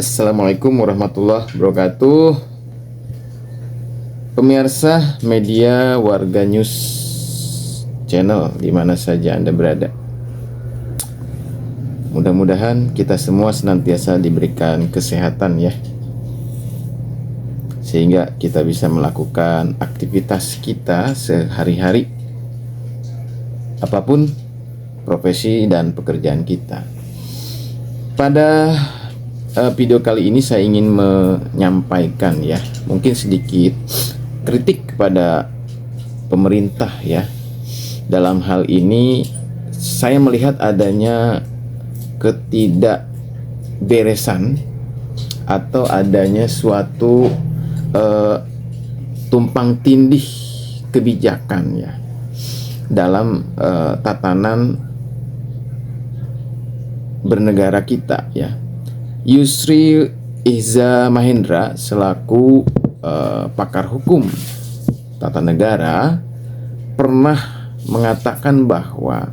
Assalamualaikum warahmatullahi wabarakatuh. Pemirsa media Warga News Channel di mana saja Anda berada. Mudah-mudahan kita semua senantiasa diberikan kesehatan ya, sehingga kita bisa melakukan aktivitas kita sehari-hari, apapun profesi dan pekerjaan kita. Pada video kali ini saya ingin menyampaikan ya, mungkin sedikit kritik kepada pemerintah ya. Dalam hal ini saya melihat adanya ketidakberesan atau adanya suatu tumpang tindih kebijakan ya dalam tatanan bernegara kita ya. Yusri Iza Mahendra selaku pakar hukum tata negara pernah mengatakan bahwa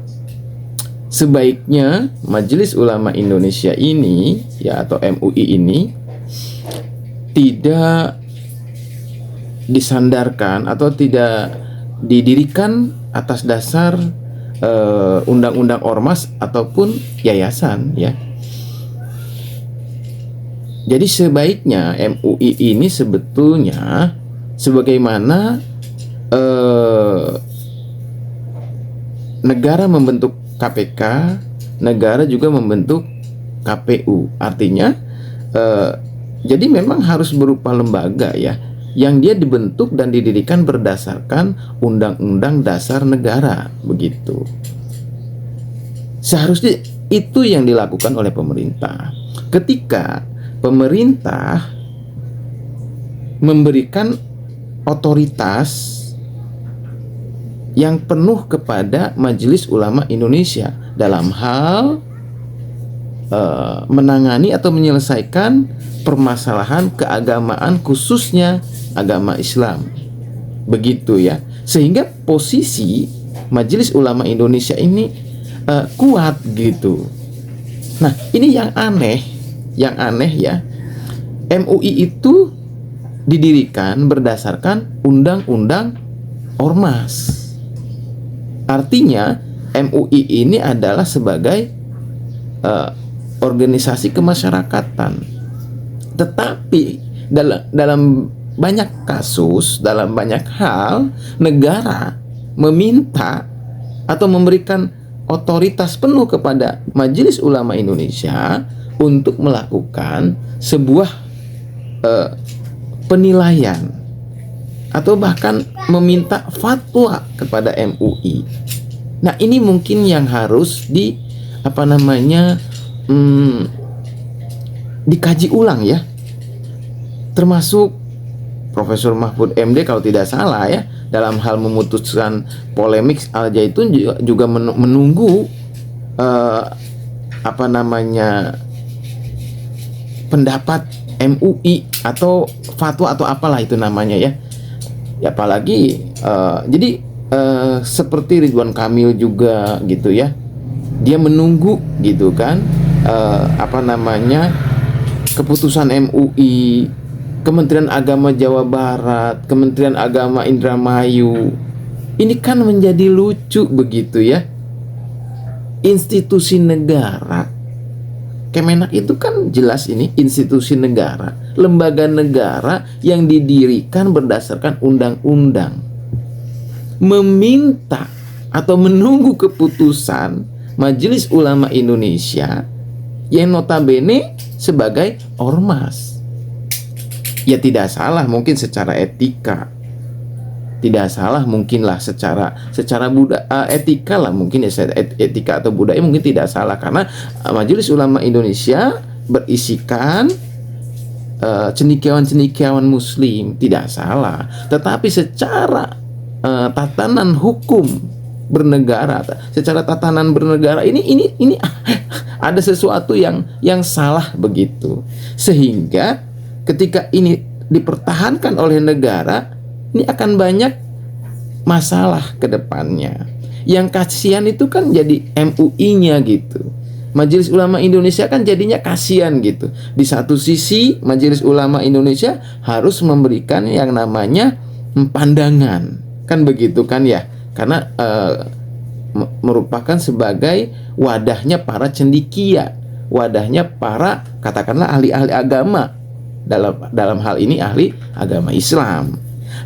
sebaiknya Majelis Ulama Indonesia ini ya, atau MUI ini tidak disandarkan atau tidak didirikan atas dasar undang-undang ormas ataupun yayasan ya. Jadi sebaiknya MUI ini sebetulnya sebagaimana negara membentuk KPK, negara juga membentuk KPU. Artinya jadi memang harus berupa lembaga ya, yang dia dibentuk dan didirikan berdasarkan Undang-Undang Dasar Negara, begitu. Seharusnya itu yang dilakukan oleh pemerintah. Ketika pemerintah memberikan otoritas yang penuh kepada Majelis Ulama Indonesia dalam hal menangani atau menyelesaikan permasalahan keagamaan, khususnya agama Islam, begitu ya. Sehingga posisi Majelis Ulama Indonesia ini kuat gitu. Nah, ini yang aneh ya, MUI itu didirikan berdasarkan Undang-Undang Ormas. Artinya MUI ini adalah sebagai organisasi kemasyarakatan. Tetapi dalam banyak kasus, dalam banyak hal, negara meminta atau memberikan otoritas penuh kepada Majelis Ulama Indonesia untuk melakukan sebuah penilaian atau bahkan meminta fatwa kepada MUI. Nah, ini mungkin yang harus dikaji ulang ya. Termasuk Profesor Mahfud MD kalau tidak salah ya, dalam hal memutuskan polemik Al Zaitun juga menunggu pendapat MUI atau fatwa atau apalah itu namanya ya. Ya apalagi jadi seperti Ridwan Kamil juga gitu ya. Dia menunggu gitu kan keputusan MUI, Kementerian Agama Jawa Barat, Kementerian Agama Indramayu. Ini kan menjadi lucu begitu ya. Institusi negara, Kemenak itu kan jelas ini institusi negara, lembaga negara yang didirikan berdasarkan undang-undang, meminta atau menunggu keputusan Majelis Ulama Indonesia yang notabene sebagai ormas. Ya tidak salah mungkin secara etika, tidak salah mungkinlah secara etika lah mungkin ya, etika atau budaya mungkin tidak salah, karena Majelis Ulama Indonesia berisikan cendekiawan-cendekiawan Muslim, tidak salah. Tetapi secara tatanan hukum bernegara, secara tatanan bernegara ini ada sesuatu yang salah begitu, sehingga ketika ini dipertahankan oleh negara, ini akan banyak masalah ke depannya. Yang kasihan itu kan jadi MUI-nya gitu. Majelis Ulama Indonesia kan jadinya kasihan gitu. Di satu sisi Majelis Ulama Indonesia harus memberikan yang namanya pandangan, kan begitu kan ya? Karena merupakan sebagai wadahnya para cendekia, wadahnya para katakanlah ahli-ahli agama, dalam hal ini ahli agama Islam.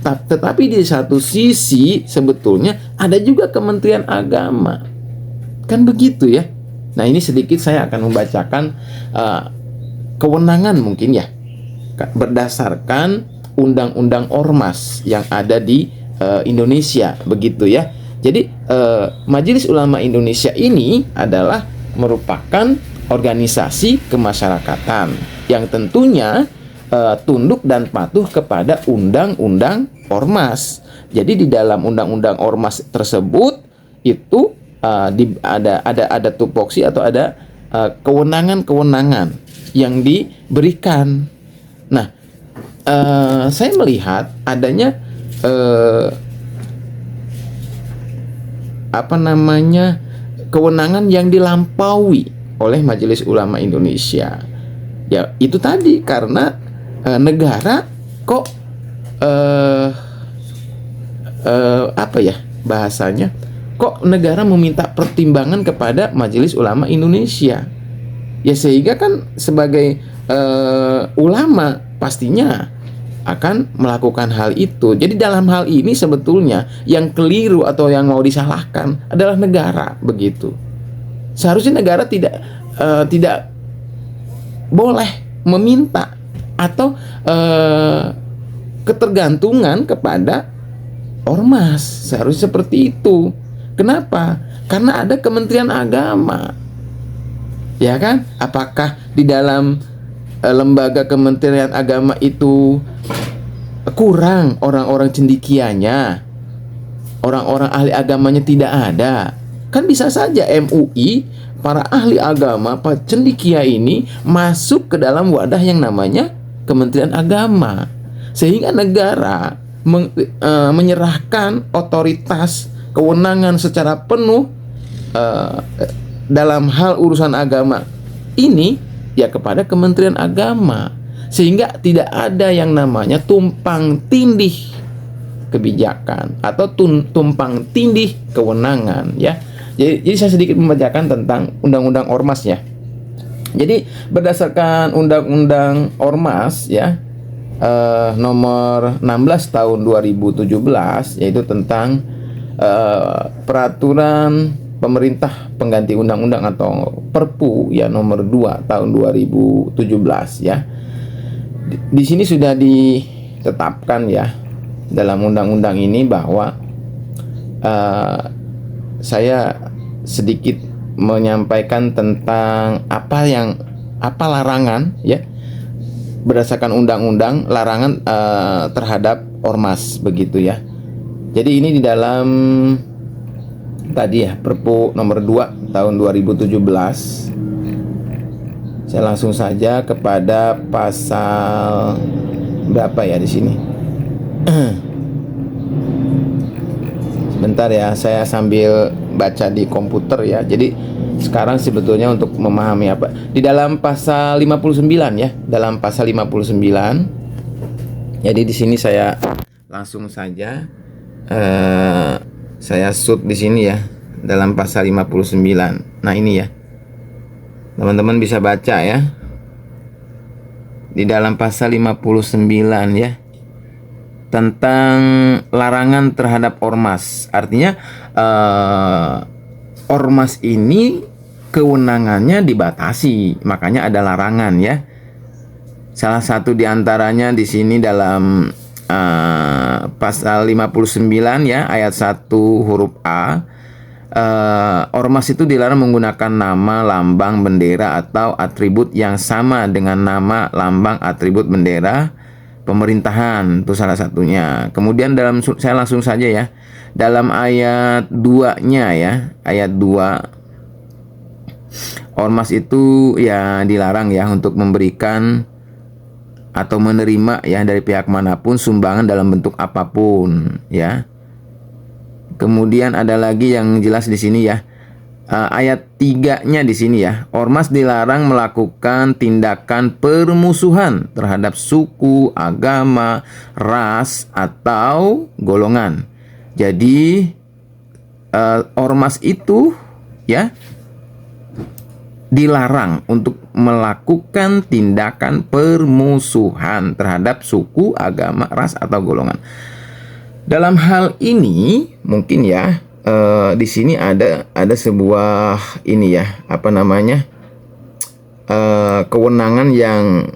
Tetapi di satu sisi sebetulnya ada juga Kementerian Agama, kan begitu ya. Nah, ini sedikit saya akan membacakan kewenangan mungkin ya, berdasarkan undang-undang ormas yang ada di Indonesia, begitu ya. Jadi Majelis Ulama Indonesia ini adalah merupakan organisasi kemasyarakatan yang tentunya tunduk dan patuh kepada undang-undang ormas. Jadi di dalam undang-undang ormas tersebut itu ada tupoksi atau ada kewenangan-kewenangan yang diberikan. Nah, saya melihat adanya kewenangan yang dilampaui oleh Majelis Ulama Indonesia. Ya, itu tadi karena negara kok bahasanya, kok negara meminta pertimbangan kepada Majelis Ulama Indonesia. Ya, sehingga kan sebagai ulama pastinya akan melakukan hal itu. Jadi dalam hal ini sebetulnya yang keliru atau yang mau disalahkan adalah negara, begitu. Seharusnya negara tidak boleh meminta atau ketergantungan kepada ormas. Seharusnya seperti itu. Kenapa? Karena ada Kementerian Agama, ya kan? Apakah di dalam lembaga Kementerian Agama itu kurang orang-orang cendekianya, orang-orang ahli agamanya tidak ada? Kan bisa saja MUI, para ahli agama, para cendekia ini masuk ke dalam wadah yang namanya Kementerian Agama, sehingga negara menyerahkan otoritas kewenangan secara penuh dalam hal urusan agama ini ya kepada Kementerian Agama, sehingga tidak ada yang namanya tumpang tindih kebijakan atau tumpang tindih kewenangan ya. Jadi saya sedikit membacakan tentang undang-undang ormas ya. Jadi berdasarkan undang-undang ormas ya, nomor 16 tahun 2017, yaitu tentang peraturan pemerintah pengganti undang-undang atau Perpu ya nomor 2 tahun 2017 ya. Di sini sudah ditetapkan ya dalam undang-undang ini bahwa saya sedikit menyampaikan tentang apa larangan ya, berdasarkan undang-undang larangan terhadap ormas, begitu ya. Jadi ini di dalam tadi ya Perpu nomor 2 tahun 2017. Saya langsung saja kepada pasal berapa ya di sini. Bentar ya, saya sambil baca di komputer ya. Jadi sekarang sebetulnya untuk memahami apa di dalam pasal 59 ya, dalam pasal 59. Jadi di sini saya langsung saja saya shoot di sini ya, dalam pasal 59. Nah, ini ya. Teman-teman bisa baca ya. Di dalam pasal 59 ya, tentang larangan terhadap ormas. Artinya ormas ini kewenangannya dibatasi, makanya ada larangan ya. Salah satu diantaranya di sini dalam pasal 59 ya, ayat 1 huruf A. Ormas itu dilarang menggunakan nama, lambang, bendera atau atribut yang sama dengan nama, lambang, atribut, bendera pemerintahan, itu salah satunya. Kemudian saya langsung saja ya, dalam ayat 2-nya ya, ayat 2, ormas itu ya dilarang ya untuk memberikan atau menerima ya dari pihak manapun sumbangan dalam bentuk apapun ya. Kemudian ada lagi yang jelas di sini ya, ayat 3-nya di sini ya. Ormas dilarang melakukan tindakan permusuhan terhadap suku, agama, ras atau golongan. Jadi ormas itu ya dilarang untuk melakukan tindakan permusuhan terhadap suku, agama, ras atau golongan. Dalam hal ini mungkin ya di sini ada sebuah ini ya kewenangan yang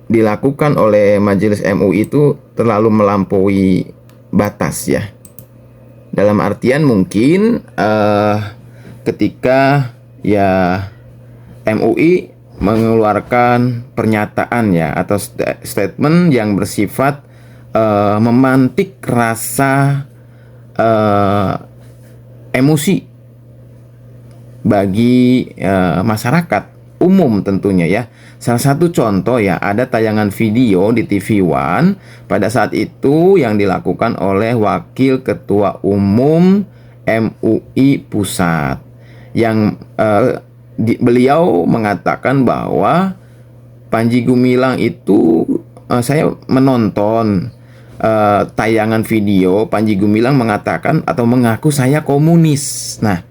dilakukan oleh Majelis MUI itu terlalu melampaui batas ya. Dalam artian mungkin ketika ya MUI mengeluarkan pernyataan ya atau statement yang bersifat memantik rasa emosi bagi masyarakat umum tentunya ya. Salah satu contoh ya, ada tayangan video di TV One pada saat itu yang dilakukan oleh Wakil Ketua Umum MUI Pusat yang beliau mengatakan bahwa Panji Gumilang itu saya menonton tayangan video Panji Gumilang mengatakan atau mengaku saya komunis. Nah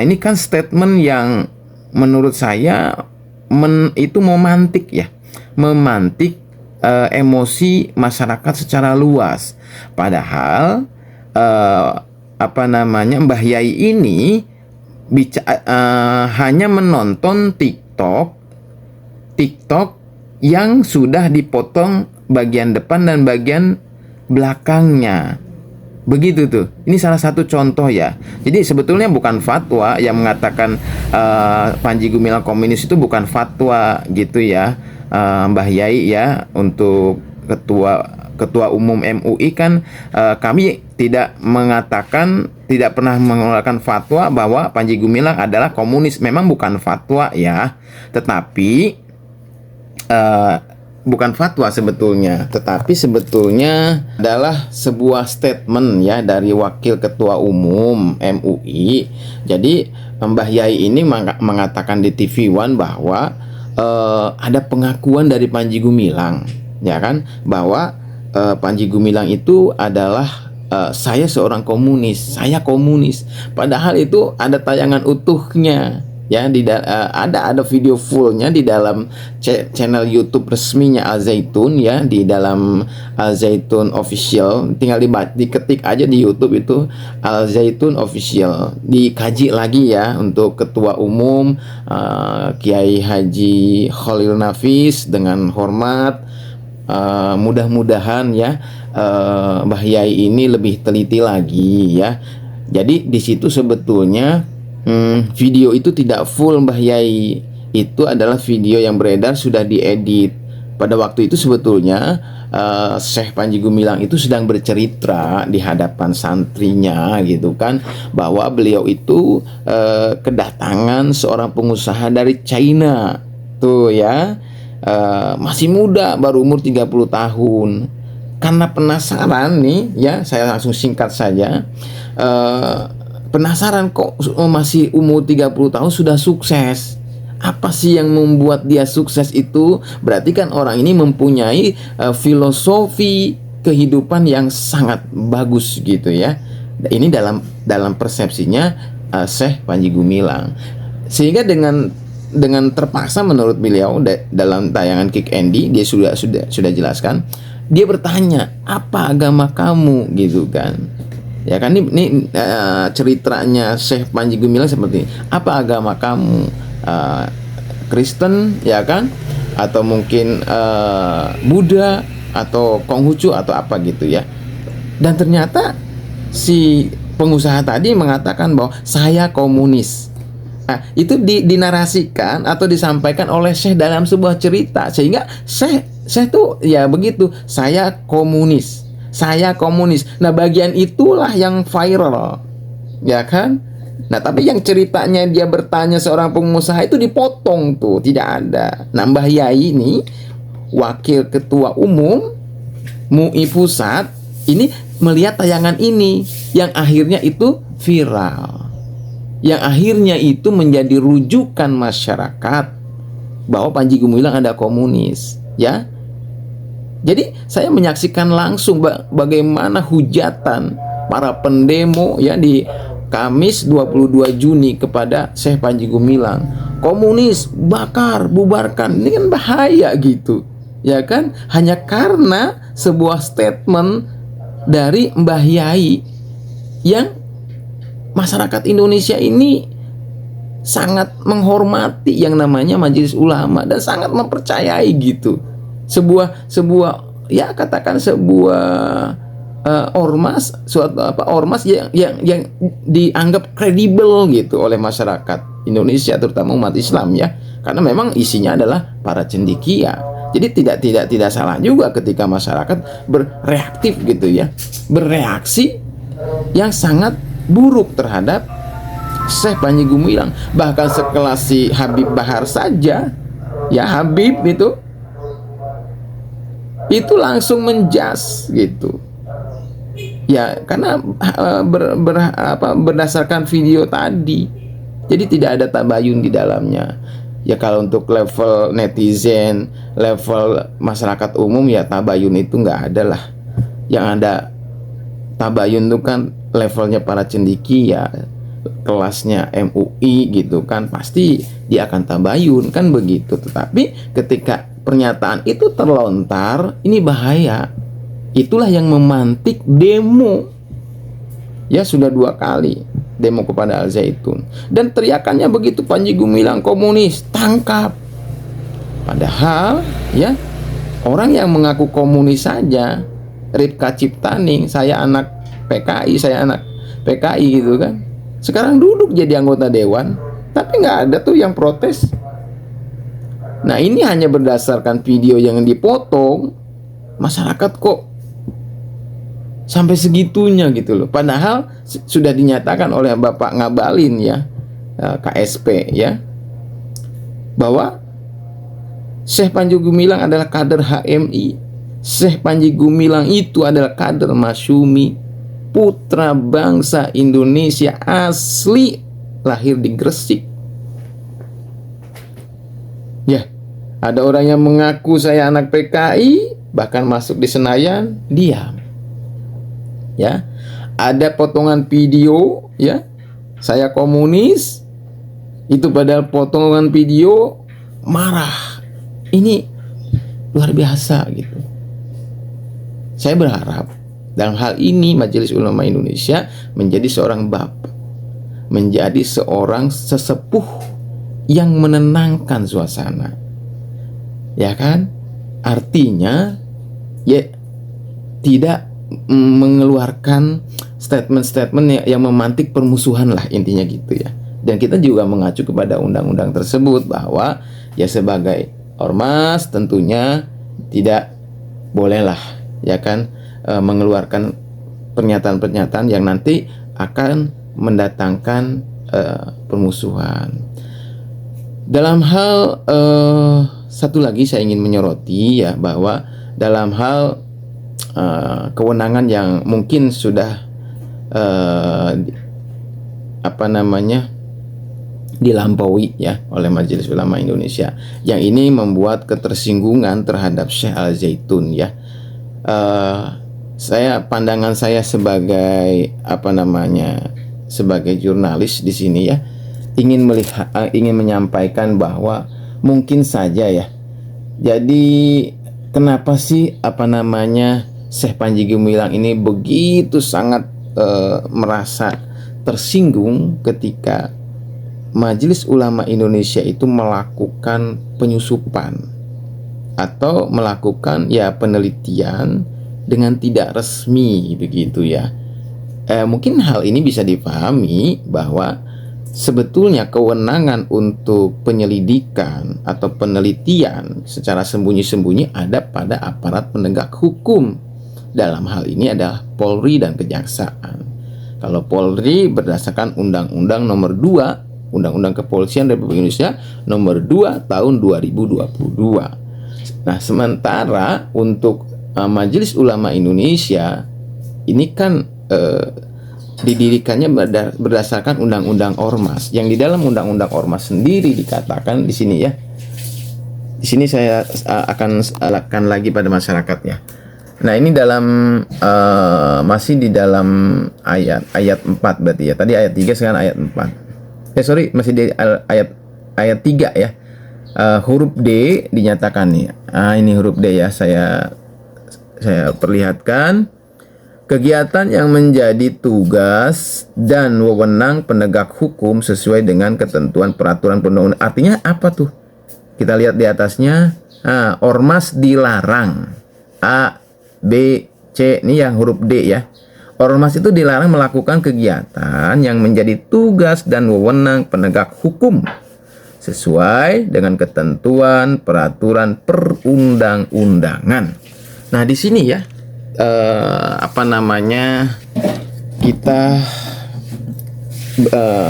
ini kan statement yang menurut saya itu memantik ya, memantik emosi masyarakat secara luas. Padahal Mbah Yai ini hanya menonton TikTok yang sudah dipotong bagian depan dan bagian belakangnya. Begitu tuh. Ini salah satu contoh ya. Jadi sebetulnya bukan fatwa yang mengatakan Panji Gumilang komunis, itu bukan fatwa gitu ya, Mbah Yai ya. Untuk ketua umum MUI kan kami tidak pernah mengeluarkan fatwa bahwa Panji Gumilang adalah komunis. Memang bukan fatwa ya. Tetapi bukan fatwa sebetulnya, tetapi sebetulnya adalah sebuah statement ya dari Wakil Ketua Umum MUI. Jadi Mbah Yai ini mengatakan di TV One bahwa ada pengakuan dari Panji Gumilang ya kan, bahwa Panji Gumilang itu adalah saya seorang komunis, saya komunis. Padahal itu ada tayangan utuhnya ya, ada video fullnya di dalam channel YouTube resminya Al Zaitun ya, di dalam Al Zaitun Official. Tinggal diketik aja di YouTube itu Al Zaitun Official, dikaji lagi ya untuk Ketua Umum Kiai Haji Khalil Nafis dengan hormat. Mudah-mudahan ya Mbah Yai ini lebih teliti lagi ya. Jadi di situ sebetulnya video itu tidak full Mbah Yai. Itu adalah video yang beredar sudah diedit. Pada waktu itu sebetulnya Syekh Panji Gumilang itu sedang bercerita di hadapan santrinya gitu kan, bahwa beliau itu kedatangan seorang pengusaha dari China tuh ya, masih muda, baru umur 30 tahun. Karena penasaran nih ya, saya langsung singkat saja. Penasaran kok masih umur 30 tahun sudah sukses. Apa sih yang membuat dia sukses itu? Berarti kan orang ini mempunyai filosofi kehidupan yang sangat bagus gitu ya. Ini dalam persepsinya Syekh Panji Gumilang. Sehingga dengan terpaksa menurut beliau dalam tayangan Kick Andy dia sudah jelaskan. Dia bertanya, "Apa agama kamu?" gitu kan. Ya kan ini ceritanya Syekh Panji Gumilang seperti ini. Apa agama kamu? Kristen ya kan? Atau mungkin Buddha atau Konghucu atau apa gitu ya. Dan ternyata si pengusaha tadi mengatakan bahwa saya komunis. Nah, itu dinarasikan atau disampaikan oleh Syekh dalam sebuah cerita, sehingga Syekh tuh ya begitu, saya komunis. Saya komunis. Nah, bagian itulah yang viral, ya kan? Nah, tapi yang ceritanya dia bertanya seorang pengusaha itu dipotong tuh, tidak ada. Nah, Mbah Yai ini Wakil Ketua Umum MUI Pusat ini melihat tayangan ini yang akhirnya itu viral. yang akhirnya itu menjadi rujukan masyarakat bahwa Panji Gumilang ada komunis, ya. Jadi saya menyaksikan langsung bagaimana hujatan para pendemo ya di Kamis 22 Juni kepada Syekh Panji Gumilang. Komunis, bakar, bubarkan. Ini kan bahaya gitu. Ya kan? Hanya karena sebuah statement dari Mbah Yai yang masyarakat Indonesia ini sangat menghormati yang namanya Majelis Ulama dan sangat mempercayai gitu. Sebuah ya katakan sebuah ormas, suatu ormas yang dianggap kredibel gitu oleh masyarakat Indonesia, terutama umat Islam ya, karena memang isinya adalah para cendekia. Jadi tidak salah juga ketika masyarakat bereaktif gitu ya, bereaksi yang sangat buruk terhadap Syekh Panji Gumilang. Bahkan sekelas si Habib Bahar saja ya, Habib itu langsung menjas gitu ya, karena berdasarkan video tadi. Jadi tidak ada tabayun di dalamnya ya. Kalau untuk level netizen, level masyarakat umum ya, tabayun itu nggak ada lah. Yang ada tabayun itu kan levelnya para cendekia, kelasnya MUI gitu kan, pasti dia akan tabayun kan begitu. Tetapi ketika pernyataan itu terlontar, ini bahaya. Itulah yang memantik demo ya, sudah 2 kali demo kepada Al Zaitun, dan teriakannya begitu, Panji Gumilang komunis, tangkap. Padahal ya, orang yang mengaku komunis saja, Ripka Ciptaning, saya anak PKI, saya anak PKI gitu kan, sekarang duduk jadi anggota dewan, tapi nggak ada tuh yang protes. Nah, ini hanya berdasarkan video yang dipotong, masyarakat kok sampai segitunya gitu loh. Padahal sudah dinyatakan oleh Bapak Ngabalin ya, KSP ya, bahwa Syekh Panji Gumilang adalah kader HMI. Syekh Panji Gumilang itu adalah kader Masyumi, putra bangsa Indonesia asli, lahir di Gresik. Ya, ada orang yang mengaku saya anak PKI, bahkan masuk di Senayan, diam. Ya, ada potongan video ya, saya komunis, itu padahal potongan video, marah. Ini luar biasa gitu. Saya berharap dalam hal ini Majelis Ulama Indonesia menjadi seorang bapak, menjadi seorang sesepuh yang menenangkan suasana, ya kan? Artinya ya, tidak mengeluarkan statement-statement yang memantik permusuhan lah, intinya gitu ya. Dan kita juga mengacu kepada undang-undang tersebut bahwa ya sebagai ormas tentunya tidak bolehlah ya kan mengeluarkan pernyataan-pernyataan yang nanti akan mendatangkan permusuhan. Dalam hal satu lagi saya ingin menyoroti ya, bahwa dalam hal kewenangan yang mungkin sudah dilampaui ya oleh Majelis Ulama Indonesia, yang ini membuat ketersinggungan terhadap Syekh Al Zaitun ya. Pandangan saya sebagai sebagai jurnalis di sini ya, ingin menyampaikan bahwa mungkin saja ya. Jadi kenapa sih Syekh Panji Gumilang ini begitu sangat merasa tersinggung ketika Majelis Ulama Indonesia itu melakukan penyusupan atau melakukan ya penelitian dengan tidak resmi begitu ya. Mungkin hal ini bisa dipahami bahwa sebetulnya kewenangan untuk penyelidikan atau penelitian secara sembunyi-sembunyi ada pada aparat penegak hukum. Dalam hal ini adalah Polri dan Kejaksaan. Kalau Polri berdasarkan Undang-Undang Nomor 2, Undang-Undang Kepolisian Republik Indonesia Nomor 2 Tahun 2022. Nah, sementara untuk Majelis Ulama Indonesia ini kan didirikannya berdasarkan undang-undang ormas. Yang di dalam undang-undang ormas sendiri dikatakan di sini ya. Di sini saya akan lagi pada masyarakatnya. Nah, ini dalam masih di dalam ayat 4 berarti ya. Tadi ayat 3, sekarang ayat 4. Masih di ayat 3 ya. Huruf D dinyatakan nih. Ini huruf D ya. Saya perlihatkan. Kegiatan yang menjadi tugas dan wewenang penegak hukum sesuai dengan ketentuan peraturan perundang-undangan. Artinya apa tuh? Kita lihat di atasnya. Ormas dilarang. A, B, C. Ini yang huruf D ya. Ormas itu dilarang melakukan kegiatan yang menjadi tugas dan wewenang penegak hukum sesuai dengan ketentuan peraturan perundang-undangan. Nah, di sini ya, kita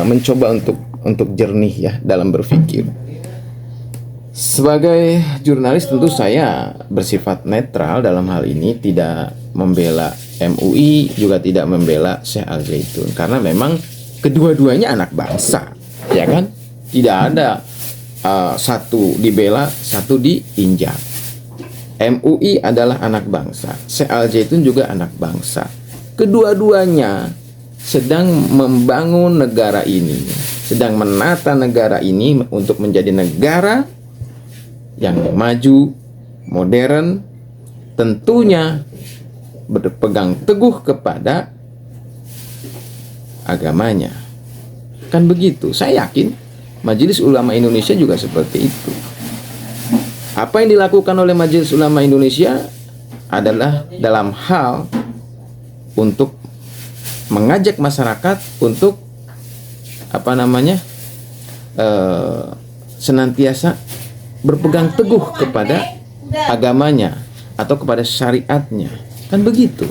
mencoba untuk jernih ya dalam berpikir. Sebagai jurnalis tentu saya bersifat netral dalam hal ini, tidak membela MUI, juga tidak membela Syekh Al Zaitun, karena memang kedua-duanya anak bangsa, ya kan? Tidak ada satu dibela, satu diinjak. MUI adalah anak bangsa, Syekh Al Zaitun juga anak bangsa. Kedua-duanya sedang membangun negara ini, sedang menata negara ini untuk menjadi negara yang maju, modern, tentunya berpegang teguh kepada agamanya. Kan begitu. Saya yakin Majelis Ulama Indonesia juga seperti itu. Apa yang dilakukan oleh Majelis Ulama Indonesia adalah dalam hal untuk mengajak masyarakat untuk senantiasa berpegang teguh kepada agamanya atau kepada syariatnya. Kan begitu.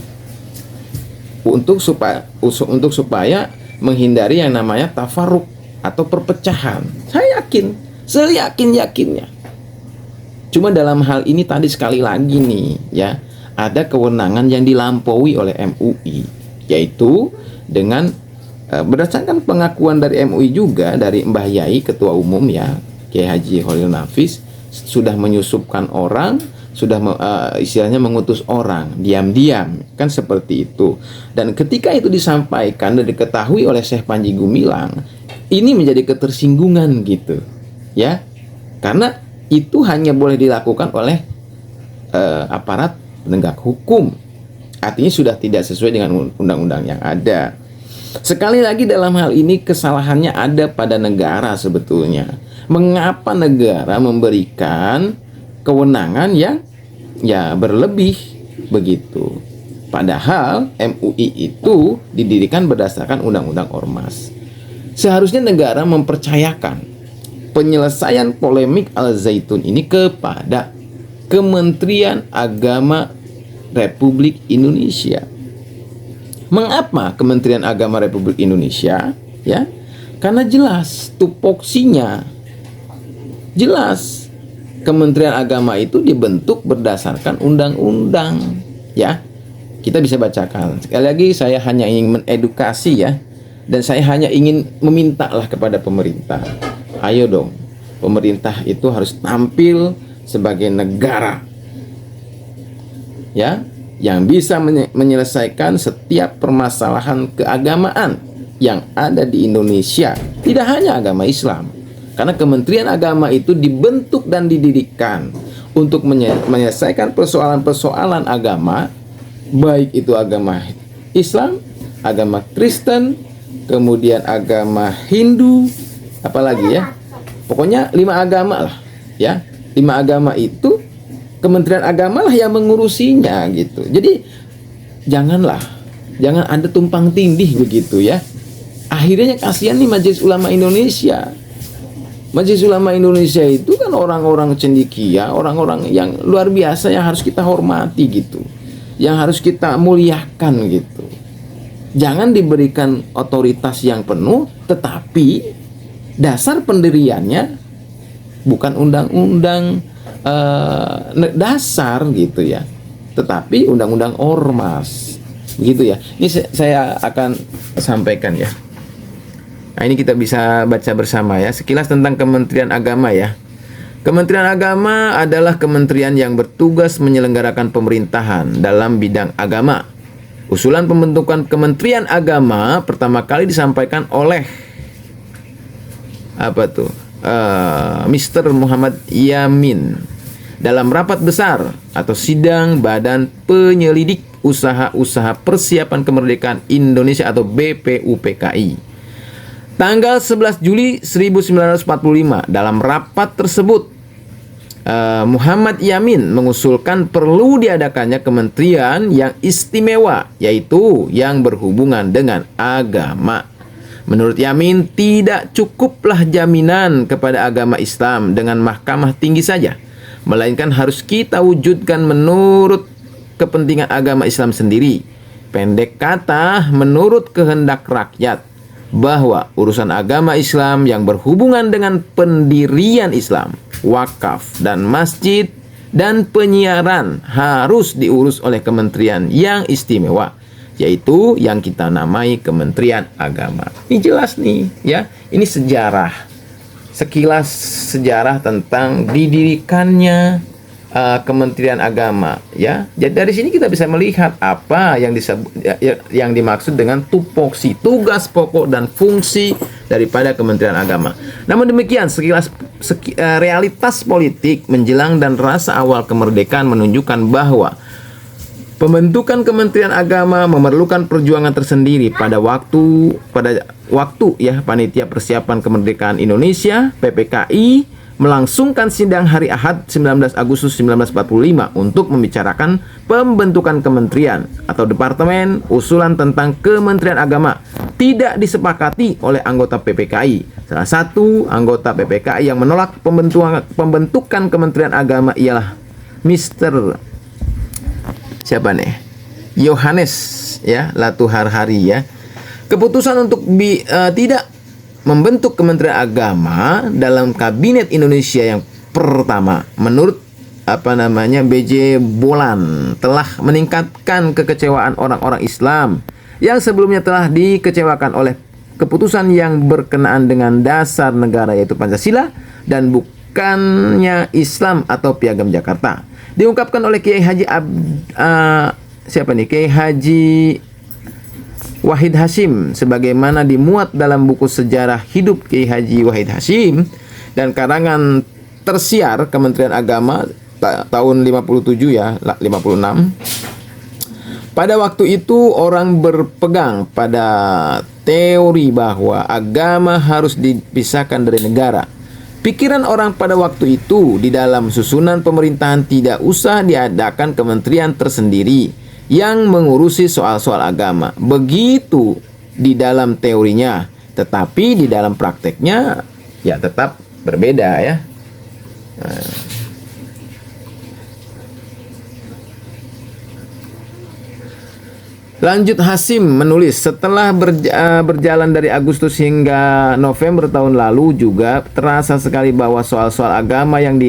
Untuk supaya menghindari yang namanya tafarruq atau perpecahan. Saya yakin, seyakin-yakinnya. Cuma dalam hal ini tadi sekali lagi nih ya, ada kewenangan yang dilampaui oleh MUI, yaitu dengan berdasarkan pengakuan dari MUI juga, dari Mbah Yai Ketua Umum ya, Kiai Haji Khalil Nafis, sudah menyusupkan orang, sudah istilahnya mengutus orang diam-diam, kan seperti itu. Dan ketika itu disampaikan dan diketahui oleh Syekh Panji Gumilang, ini menjadi ketersinggungan gitu ya, karena itu hanya boleh dilakukan oleh aparat penegak hukum. Artinya sudah tidak sesuai dengan undang-undang yang ada. Sekali lagi dalam hal ini kesalahannya ada pada negara sebetulnya. Mengapa negara memberikan kewenangan yang berlebih begitu? Padahal MUI itu didirikan berdasarkan undang-undang ormas. Seharusnya negara mempercayakan penyelesaian polemik Al Zaitun ini kepada Kementerian Agama Republik Indonesia. Mengapa Kementerian Agama Republik Indonesia? Ya, karena jelas tupoksinya. Jelas Kementerian Agama itu dibentuk berdasarkan undang-undang. Ya, kita bisa bacakan. Sekali lagi saya hanya ingin mengedukasi ya, dan saya hanya ingin memintalah kepada pemerintah. Ayo dong, pemerintah itu harus tampil sebagai negara ya, yang bisa menyelesaikan setiap permasalahan keagamaan yang ada di Indonesia. Tidak hanya agama Islam, karena Kementerian Agama itu dibentuk dan didirikan untuk menyelesaikan persoalan-persoalan agama, baik itu agama Islam, agama Kristen, kemudian agama Hindu, apalagi ya, pokoknya 5 agama lah ya. 5 agama itu Kementerian Agama lah yang mengurusinya gitu. Jadi jangan ada tumpang tindih begitu ya. Akhirnya kasihan nih Majelis Ulama Indonesia. Majelis Ulama Indonesia itu kan orang-orang cendekia, orang-orang yang luar biasa yang harus kita hormati gitu, yang harus kita muliakan gitu. Jangan diberikan otoritas yang penuh, tetapi dasar pendiriannya bukan undang-undang dasar gitu ya, tetapi undang-undang ormas. Begitu ya. Ini saya akan sampaikan ya. Nah, ini kita bisa baca bersama ya. Sekilas tentang Kementerian Agama ya. Kementerian Agama adalah kementerian yang bertugas menyelenggarakan pemerintahan dalam bidang agama. Usulan pembentukan Kementerian Agama pertama kali disampaikan oleh Mr. Muhammad Yamin dalam rapat besar atau sidang Badan Penyelidik Usaha-usaha Persiapan Kemerdekaan Indonesia atau BPUPKI. Tanggal 11 Juli 1945 dalam rapat tersebut Muhammad Yamin mengusulkan perlu diadakannya kementerian yang istimewa, yaitu yang berhubungan dengan agama. Menurut Yamin, tidak cukuplah jaminan kepada agama Islam dengan mahkamah tinggi saja, melainkan harus kita wujudkan menurut kepentingan agama Islam sendiri. Pendek kata, menurut kehendak rakyat, bahwa urusan agama Islam yang berhubungan dengan pendirian Islam, wakaf dan masjid dan penyiaran harus diurus oleh kementerian yang istimewa, yaitu yang kita namai Kementerian Agama. Ini jelas nih ya, ini sejarah, sekilas sejarah tentang didirikannya Kementerian Agama ya. Jadi dari sini kita bisa melihat apa yang disebut yang dimaksud dengan tupoksi, tugas pokok dan fungsi daripada Kementerian Agama. Namun demikian, sekilas realitas politik menjelang dan rasa awal kemerdekaan menunjukkan bahwa pembentukan Kementerian Agama memerlukan perjuangan tersendiri pada waktu ya Panitia Persiapan Kemerdekaan Indonesia (PPKI) melangsungkan sidang hari Ahad 19 Agustus 1945 untuk membicarakan pembentukan kementerian atau departemen. Usulan tentang Kementerian Agama tidak disepakati oleh anggota PPKI. Salah satu anggota PPKI yang menolak pembentukan Kementerian Agama ialah Mr. siapa nih? Yohanes ya, Latuharhari ya. Keputusan untuk tidak membentuk Kementerian Agama dalam Kabinet Indonesia yang pertama menurut B.J. Bolan telah meningkatkan kekecewaan orang-orang Islam yang sebelumnya telah dikecewakan oleh keputusan yang berkenaan dengan dasar negara yaitu Pancasila dan bukannya Islam atau Piagam Jakarta. Diungkapkan oleh Kiai Haji Kiai Haji Wahid Hasyim sebagaimana dimuat dalam buku sejarah hidup Kiai Haji Wahid Hasyim dan karangan tersiar Kementerian Agama tahun 57 ya, 56. Pada waktu itu orang berpegang pada teori bahwa agama harus dipisahkan dari negara. Pikiran orang pada waktu itu di dalam susunan pemerintahan tidak usah diadakan kementerian tersendiri yang mengurusi soal-soal agama. Begitu di dalam teorinya, tetapi di dalam prakteknya ya tetap berbeda ya. Lanjut Hasyim menulis, setelah berjalan dari Agustus hingga November tahun lalu juga terasa sekali bahwa soal-soal agama yang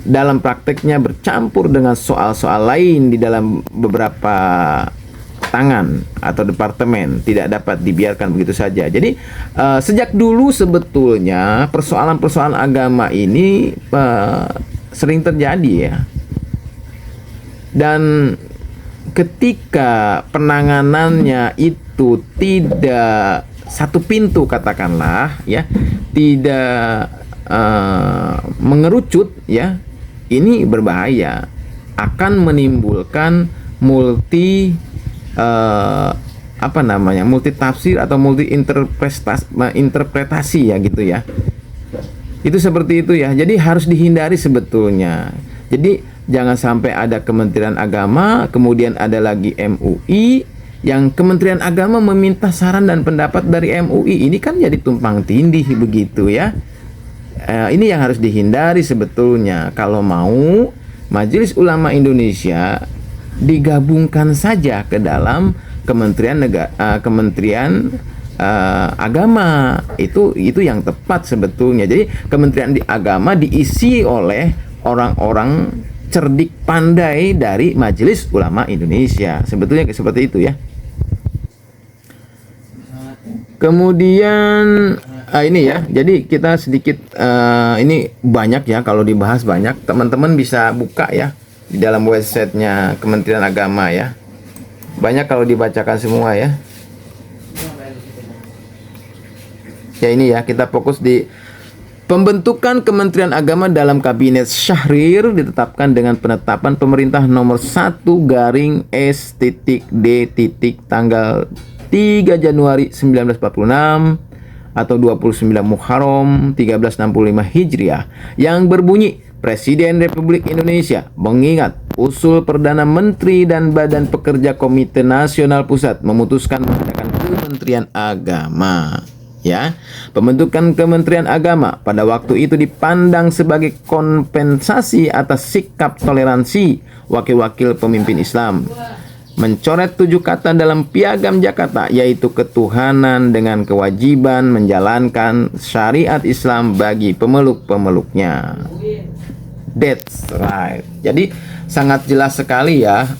dalam prakteknya bercampur dengan soal-soal lain di dalam beberapa tangan atau departemen, tidak dapat dibiarkan begitu saja. Jadi sejak dulu sebetulnya persoalan-persoalan agama ini sering terjadi ya. Dan ketika penanganannya itu tidak satu pintu katakanlah ya, tidak mengerucut ya, ini berbahaya, akan menimbulkan multi tafsir atau multi interpretasi ya gitu ya. Itu seperti itu ya. Jadi harus dihindari sebetulnya. Jadi jangan sampai ada Kementerian Agama, kemudian ada lagi MUI, yang Kementerian Agama meminta saran dan pendapat dari MUI. Ini kan jadi tumpang tindih begitu ya. Ini yang harus dihindari sebetulnya. Kalau mau Majelis Ulama Indonesia digabungkan saja ke dalam Kementerian Agama, itu yang tepat sebetulnya. Jadi Kementerian Agama diisi oleh orang-orang cerdik pandai dari Majelis Ulama Indonesia. Sebetulnya seperti itu ya. Kemudian ini ya, jadi kita sedikit ini banyak ya, kalau dibahas banyak. Teman-teman bisa buka ya di dalam websitenya Kementerian Agama ya. Banyak kalau dibacakan semua ya. Ya ini ya, kita fokus di pembentukan Kementerian Agama dalam Kabinet Syahrir ditetapkan dengan penetapan Pemerintah nomor 1/S.D. tanggal 3 Januari 1946 atau 29 Muharram 1365 Hijriah yang berbunyi Presiden Republik Indonesia mengingat usul Perdana Menteri dan Badan Pekerja Komite Nasional Pusat memutuskan mengadakan Kementerian Agama. Ya, pembentukan Kementerian Agama pada waktu itu dipandang sebagai kompensasi atas sikap toleransi wakil-wakil pemimpin Islam. Mencoret 7 kata dalam Piagam Jakarta, yaitu ketuhanan dengan kewajiban menjalankan syariat Islam bagi pemeluk-pemeluknya. That's right. Jadi sangat jelas sekali ya